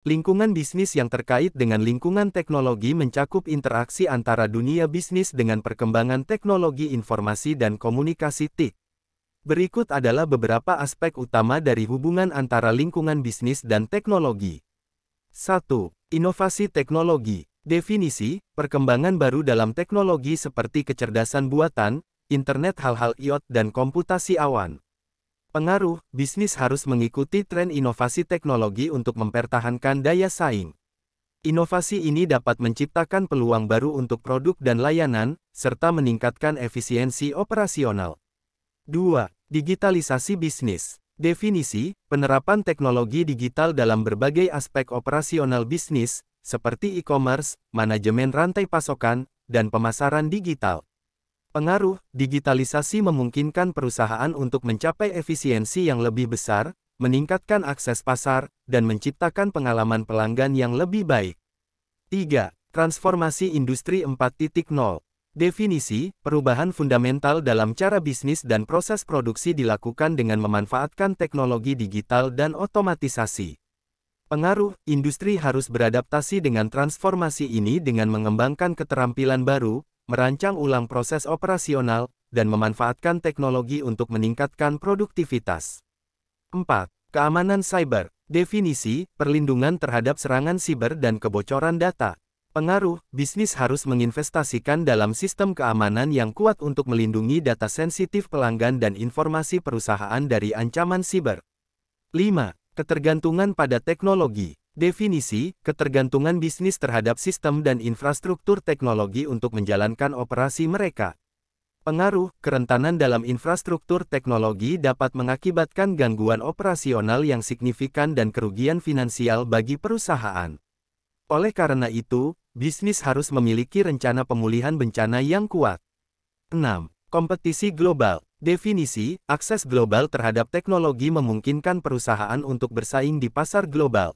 Lingkungan bisnis yang terkait dengan lingkungan teknologi mencakup interaksi antara dunia bisnis dengan perkembangan teknologi informasi dan komunikasi TIK. Berikut adalah beberapa aspek utama dari hubungan antara lingkungan bisnis dan teknologi. 1. Inovasi teknologi. Definisi, perkembangan baru dalam teknologi seperti kecerdasan buatan, internet hal-hal IoT dan komputasi awan. Pengaruh, bisnis harus mengikuti tren inovasi teknologi untuk mempertahankan daya saing. Inovasi ini dapat menciptakan peluang baru untuk produk dan layanan, serta meningkatkan efisiensi operasional. 2. Digitalisasi bisnis. Definisi, penerapan teknologi digital dalam berbagai aspek operasional bisnis, seperti e-commerce, manajemen rantai pasokan, dan pemasaran digital. Pengaruh, digitalisasi memungkinkan perusahaan untuk mencapai efisiensi yang lebih besar, meningkatkan akses pasar, dan menciptakan pengalaman pelanggan yang lebih baik. 3. Transformasi Industri 4.0. Definisi, perubahan fundamental dalam cara bisnis dan proses produksi dilakukan dengan memanfaatkan teknologi digital dan otomatisasi. Pengaruh, industri harus beradaptasi dengan transformasi ini dengan mengembangkan keterampilan baru, merancang ulang proses operasional, dan memanfaatkan teknologi untuk meningkatkan produktivitas. 4. Keamanan cyber. Definisi, perlindungan terhadap serangan siber dan kebocoran data. Pengaruh, bisnis harus menginvestasikan dalam sistem keamanan yang kuat untuk melindungi data sensitif pelanggan dan informasi perusahaan dari ancaman siber. 5. Ketergantungan pada teknologi. Definisi, ketergantungan bisnis terhadap sistem dan infrastruktur teknologi untuk menjalankan operasi mereka. Pengaruh, kerentanan dalam infrastruktur teknologi dapat mengakibatkan gangguan operasional yang signifikan dan kerugian finansial bagi perusahaan. Oleh karena itu, bisnis harus memiliki rencana pemulihan bencana yang kuat. 6. Kompetisi global. Definisi, akses global terhadap teknologi memungkinkan perusahaan untuk bersaing di pasar global.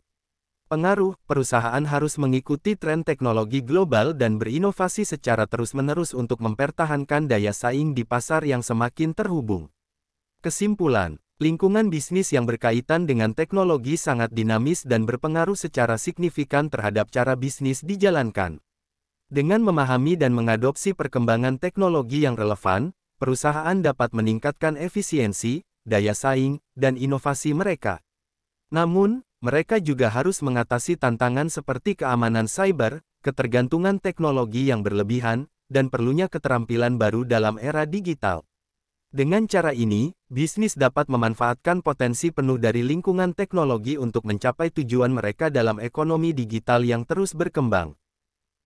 Pengaruh, perusahaan harus mengikuti tren teknologi global dan berinovasi secara terus-menerus untuk mempertahankan daya saing di pasar yang semakin terhubung. Kesimpulan, lingkungan bisnis yang berkaitan dengan teknologi sangat dinamis dan berpengaruh secara signifikan terhadap cara bisnis dijalankan. Dengan memahami dan mengadopsi perkembangan teknologi yang relevan, perusahaan dapat meningkatkan efisiensi, daya saing, dan inovasi mereka. Namun, mereka juga harus mengatasi tantangan seperti keamanan cyber, ketergantungan teknologi yang berlebihan, dan perlunya keterampilan baru dalam era digital. Dengan cara ini, bisnis dapat memanfaatkan potensi penuh dari lingkungan teknologi untuk mencapai tujuan mereka dalam ekonomi digital yang terus berkembang.